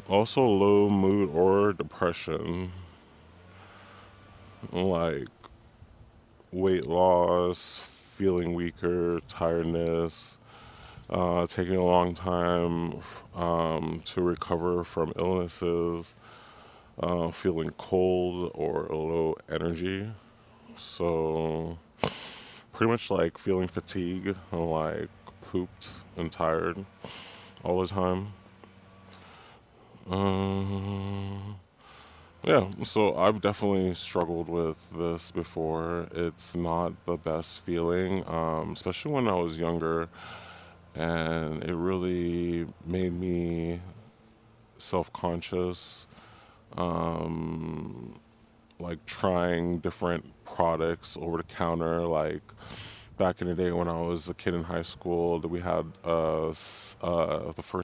Also, low mood or depression, like weight loss, feeling weaker, tiredness, taking a long time to recover from illnesses, feeling cold or low energy. So, pretty much like feeling fatigue and like pooped and tired all the time. Um, yeah, so I've definitely struggled with this before. It's not the best feeling, especially when I was younger, and it really made me self-conscious, um, like trying different products over the counter. Like back in the day when I was a kid in high school, that we had the first